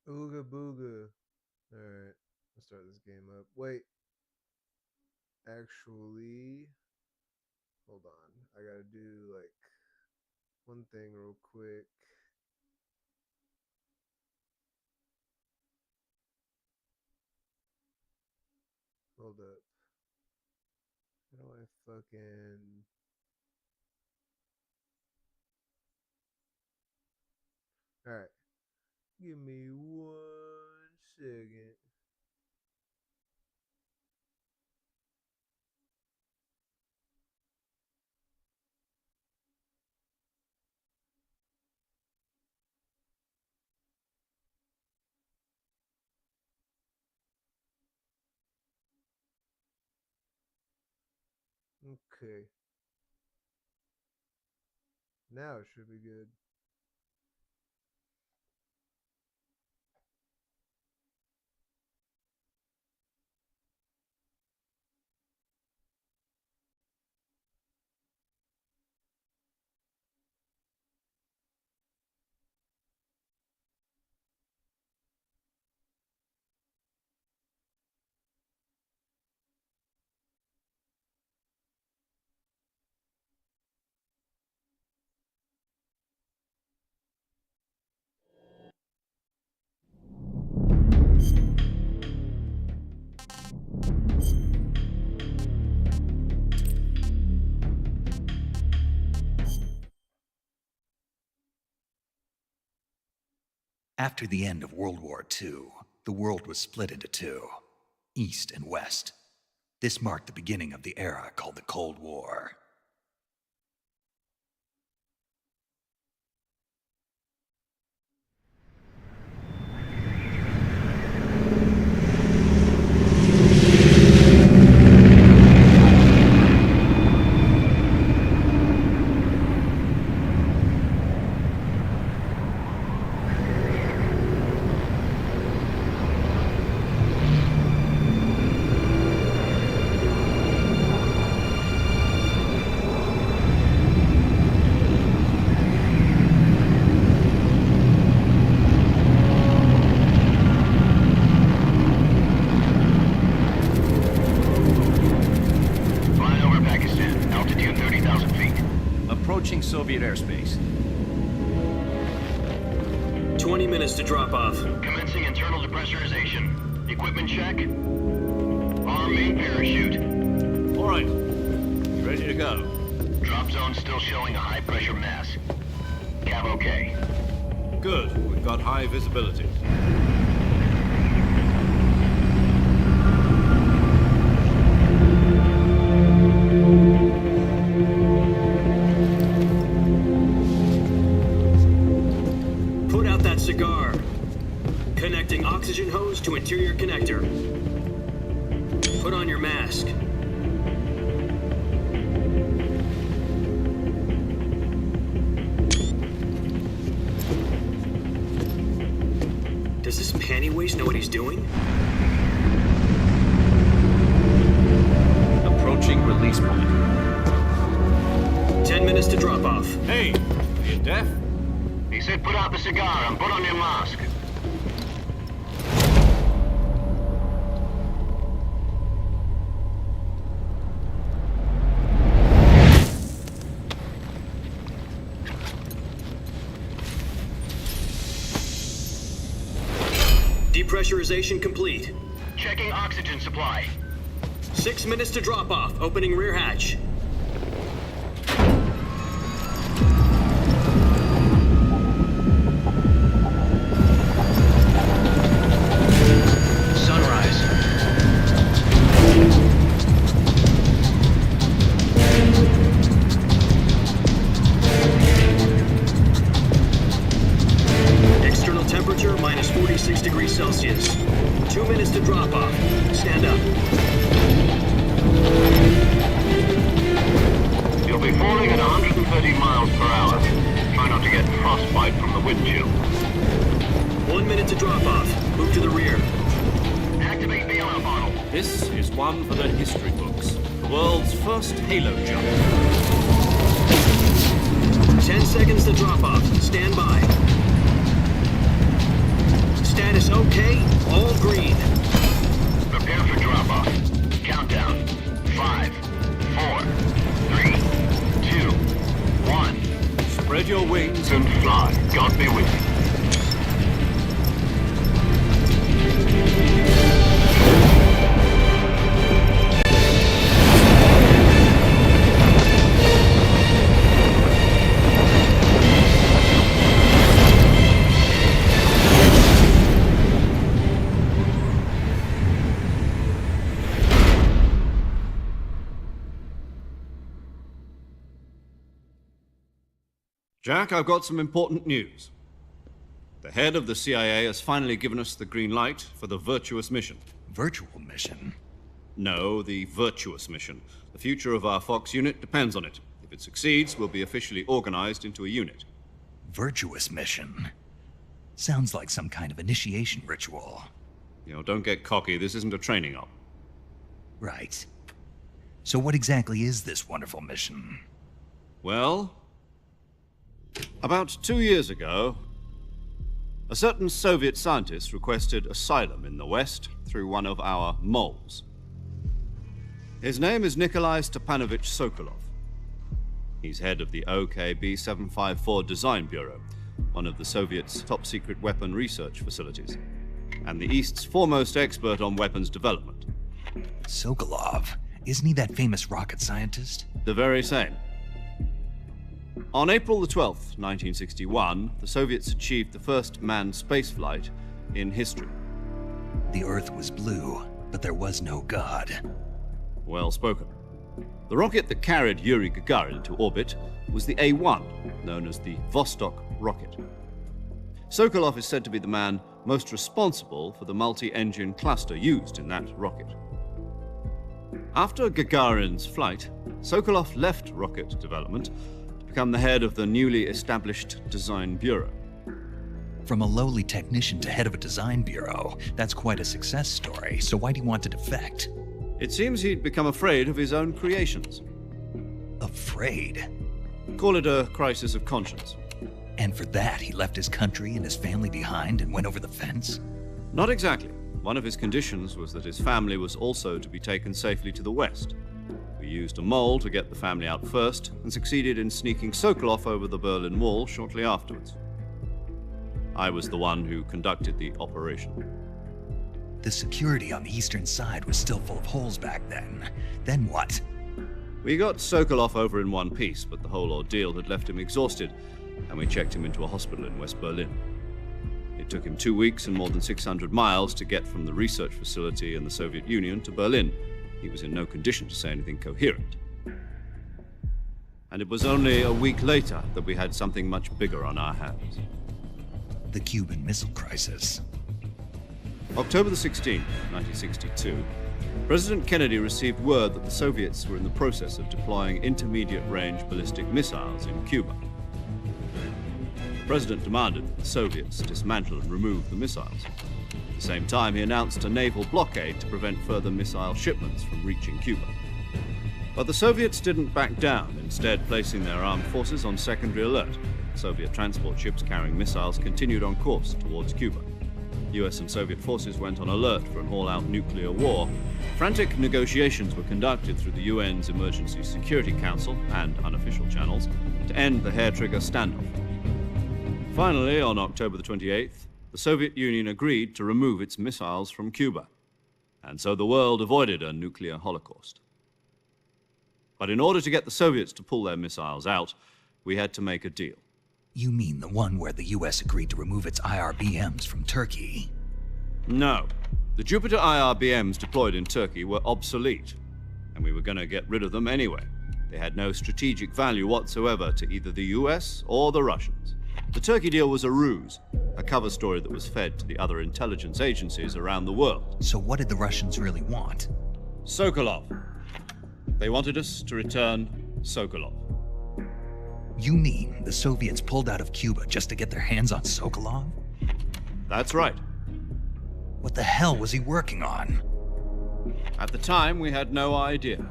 Ooga booga. Alright, let's start this game up. Wait, actually, hold on. I gotta do like one thing real quick. Hold up. How do I fucking. Alright, give me 1 second. Okay, now it should be good. After the end of World War II, the world was split into two, East and West. This marked the beginning of the era called the Cold War. Soviet airspace. 20 minutes to drop off. Commencing internal depressurization. Equipment check. Arm main parachute. All right. You ready to go? Drop zone still showing a high pressure mass. Cav okay. Good. We've got high visibility. Cigar. Connecting oxygen hose to interior connector. Put on your mask. Does this panty waste know what he's doing? Approaching release point. 10 minutes to drop off. Hey, are you deaf? He said put out the cigar and put on your mask. Depressurization complete. Checking oxygen supply. 6 minutes to drop off. Opening rear hatch. Minus 46 degrees Celsius. 2 minutes to drop off. Stand up. You'll be falling at 130 miles per hour. Try not to get frostbite from the wind chill. 1 minute to drop off. Move to the rear. Activate the oil bottle. This is one for the history books. The world's first halo jump. 10 seconds to drop off. Stand by. Status green. Prepare for drop-off. Countdown. 5, 4, 3, 2, 1. Spread your wings And fly. God be with you. Jack, I've got some important news. The head of the CIA has finally given us the green light for the virtuous mission. Virtual mission? No, the virtuous mission. The future of our Fox unit depends on it. If it succeeds, we'll be officially organized into a unit. Virtuous mission? Sounds like some kind of initiation ritual. You know, don't get cocky. This isn't a training op. Right. So what exactly is this wonderful mission? Well, about 2 years ago, a certain Soviet scientist requested asylum in the West through one of our moles. His name is Nikolai Stepanovich Sokolov. He's head of the OKB 754 Design Bureau, one of the Soviets' top-secret weapon research facilities, and the East's foremost expert on weapons development. Sokolov? Isn't he that famous rocket scientist? The very same. On April the 12th, 1961, the Soviets achieved the first manned spaceflight in history. The Earth was blue, but there was no God. Well spoken. The rocket that carried Yuri Gagarin into orbit was the A-1, known as the Vostok rocket. Sokolov is said to be the man most responsible for the multi-engine cluster used in that rocket. After Gagarin's flight, Sokolov left rocket development to become the head of the newly established Design Bureau. From a lowly technician to head of a design bureau, that's quite a success story, so why do you want to defect? It seems he'd become afraid of his own creations. Afraid? Call it a crisis of conscience. And for that, he left his country and his family behind and went over the fence? Not exactly. One of his conditions was that his family was also to be taken safely to the West. We used a mole to get the family out first and succeeded in sneaking Sokolov over the Berlin Wall shortly afterwards. I was the one who conducted the operation. The security on the eastern side was still full of holes back then. Then what? We got Sokolov over in one piece, but the whole ordeal had left him exhausted, and we checked him into a hospital in West Berlin. It took him 2 weeks and more than 600 miles to get from the research facility in the Soviet Union to Berlin. He was in no condition to say anything coherent. And it was only a week later that we had something much bigger on our hands. The Cuban Missile Crisis. October the 16th, 1962, President Kennedy received word that the Soviets were in the process of deploying intermediate-range ballistic missiles in Cuba. The President demanded that the Soviets dismantle and remove the missiles. At the same time, he announced a naval blockade to prevent further missile shipments from reaching Cuba. But the Soviets didn't back down, instead placing their armed forces on secondary alert. Soviet transport ships carrying missiles continued on course towards Cuba. US and Soviet forces went on alert for an all-out nuclear war. Frantic negotiations were conducted through the UN's Emergency Security Council and unofficial channels to end the hair-trigger standoff. Finally, on October the 28th, the Soviet Union agreed to remove its missiles from Cuba, and so the world avoided a nuclear holocaust. But in order to get the Soviets to pull their missiles out, we had to make a deal. You mean the one where the US agreed to remove its IRBMs from Turkey? No. The Jupiter IRBMs deployed in Turkey were obsolete, and we were going to get rid of them anyway. They had no strategic value whatsoever to either the US or the Russians. The Turkey deal was a ruse, a cover story that was fed to the other intelligence agencies around the world. So what did the Russians really want? Sokolov. They wanted us to return Sokolov. You mean the Soviets pulled out of Cuba just to get their hands on Sokolov? That's right. What the hell was he working on? At the time, we had no idea.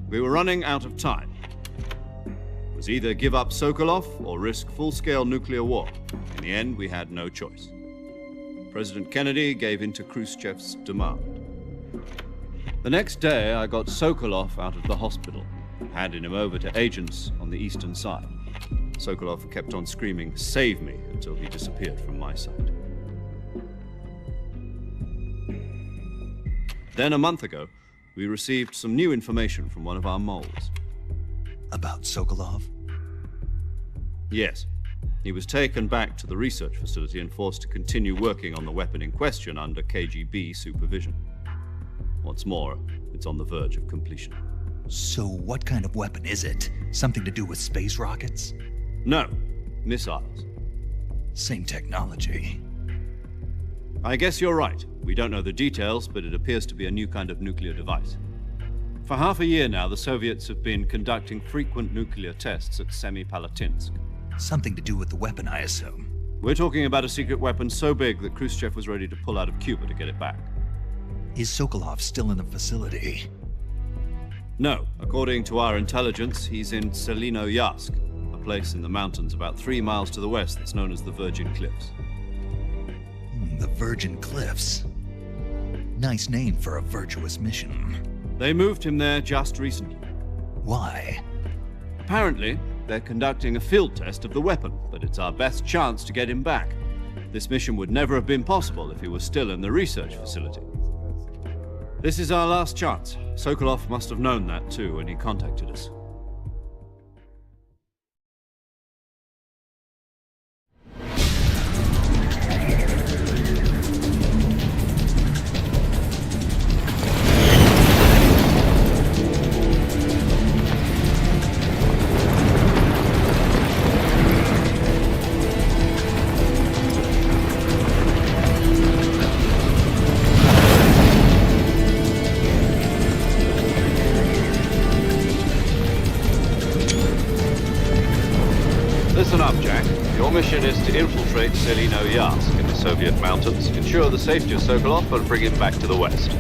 We were running out of time. It was either give up Sokolov or risk full-scale nuclear war. In the end, we had no choice. President Kennedy gave in to Khrushchev's demand. The next day, I got Sokolov out of the hospital, handed him over to agents on the eastern side. Sokolov kept on screaming, "Save me," until he disappeared from my sight. Then, a month ago, we received some new information from one of our moles. About Sokolov? Yes. He was taken back to the research facility and forced to continue working on the weapon in question under KGB supervision. What's more, it's on the verge of completion. So what kind of weapon is it? Something to do with space rockets? No, missiles. Same technology. I guess you're right. We don't know the details, but it appears to be a new kind of nuclear device. For half a year now, the Soviets have been conducting frequent nuclear tests at Semipalatinsk. Something to do with the weapon, I assume. We're talking about a secret weapon so big that Khrushchev was ready to pull out of Cuba to get it back. Is Sokolov still in the facility? No. According to our intelligence, he's in Selinoyarsk, a place in the mountains about 3 miles to the west that's known as the Virgin Cliffs. The Virgin Cliffs. Nice name for a virtuous mission. They moved him there just recently. Why? Apparently, they're conducting a field test of the weapon, but it's our best chance to get him back. This mission would never have been possible if he was still in the research facility. This is our last chance. Sokolov must have known that too when he contacted us. Listen up, Jack. Your mission is to infiltrate Selinoyarsk in the Soviet mountains, ensure the safety of Sokolov, and bring him back to the west.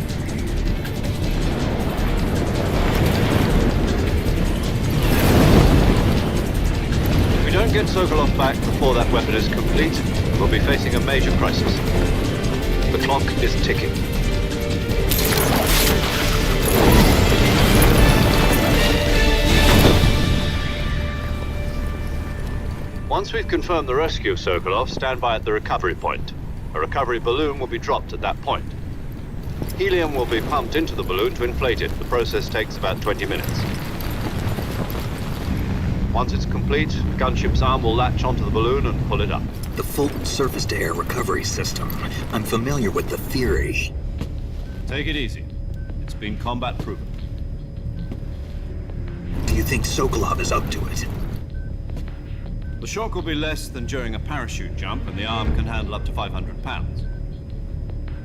If we don't get Sokolov back before that weapon is complete, we'll be facing a major crisis. The clock is ticking. Once we've confirmed the rescue of Sokolov, stand by at the recovery point. A recovery balloon will be dropped at that point. Helium will be pumped into the balloon to inflate it. The process takes about 20 minutes. Once it's complete, the gunship's arm will latch onto the balloon and pull it up. The Fulton surface-to-air recovery system. I'm familiar with the theory. Take it easy. It's been combat proven. Do you think Sokolov is up to it? The shock will be less than during a parachute jump, and the arm can handle up to 500 pounds.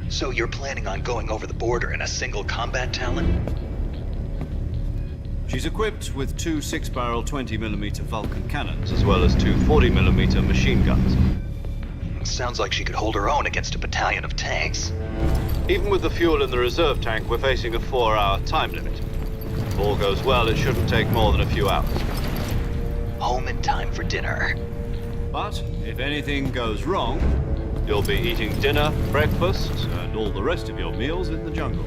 So you're planning on going over the border in a single combat Talon? She's equipped with 2 6-barrel 20mm Vulcan cannons, as well as 2 40mm machine guns. Sounds like she could hold her own against a battalion of tanks. Even with the fuel in the reserve tank, we're facing a 4-hour time limit. If all goes well, it shouldn't take more than a few hours. Home in time for dinner. But if anything goes wrong, you'll be eating dinner, breakfast, and all the rest of your meals in the jungle.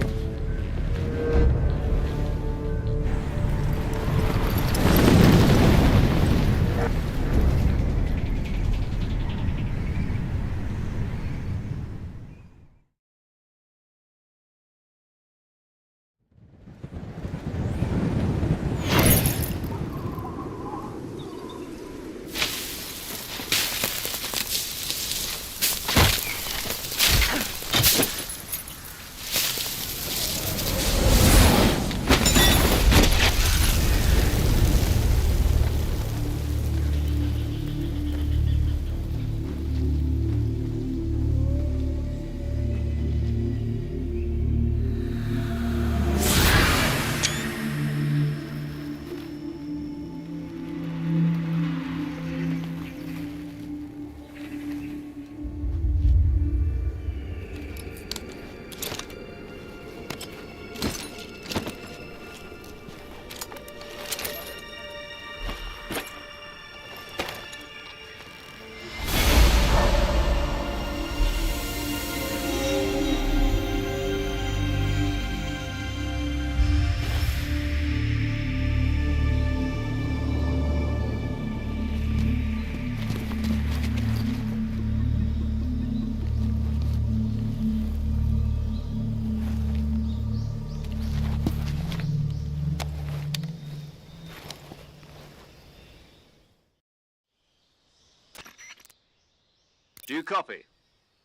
Do you copy?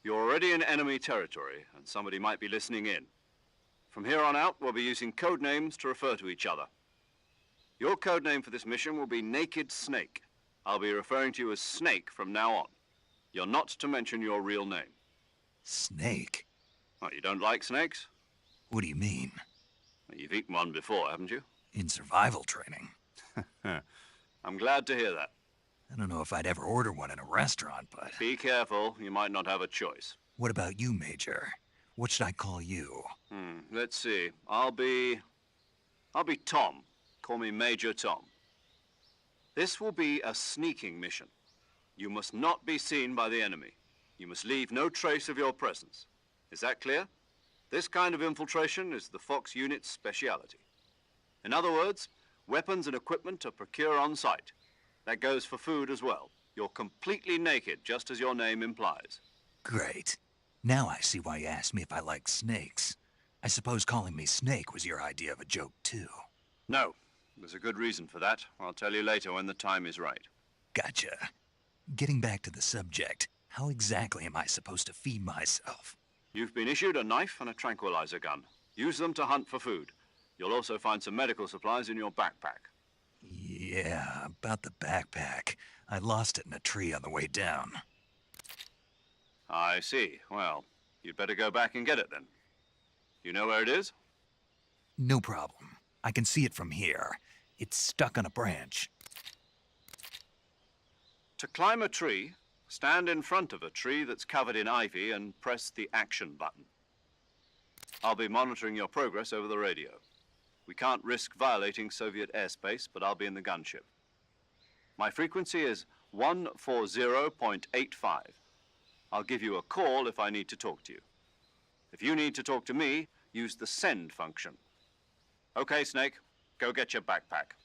You're already in enemy territory, and somebody might be listening in. From here on out, we'll be using code names to refer to each other. Your code name for this mission will be Naked Snake. I'll be referring to you as Snake from now on. You're not to mention your real name. Snake? Oh, you don't like snakes? What do you mean? Well, you've eaten one before, haven't you? In survival training? I'm glad to hear that. I don't know if I'd ever order one in a restaurant, but... Be careful, you might not have a choice. What about you, Major? What should I call you? Let's see. I'll be Tom. Call me Major Tom. This will be a sneaking mission. You must not be seen by the enemy. You must leave no trace of your presence. Is that clear? This kind of infiltration is the Fox unit's speciality. In other words, weapons and equipment are procured on site. That goes for food as well. You're completely naked, just as your name implies. Great. Now I see why you asked me if I like snakes. I suppose calling me Snake was your idea of a joke, too. No, there's a good reason for that. I'll tell you later when the time is right. Gotcha. Getting back to the subject, how exactly am I supposed to feed myself? You've been issued a knife and a tranquilizer gun. Use them to hunt for food. You'll also find some medical supplies in your backpack. Yeah, about the backpack. I lost it in a tree on the way down. I see. Well, you'd better go back and get it then. You know where it is? No problem. I can see it from here. It's stuck on a branch. To climb a tree, stand in front of a tree that's covered in ivy and press the action button. I'll be monitoring your progress over the radio. We can't risk violating Soviet airspace, but I'll be in the gunship. My frequency is 140.85. I'll give you a call if I need to talk to you. If you need to talk to me, use the send function. Okay, Snake, go get your backpack.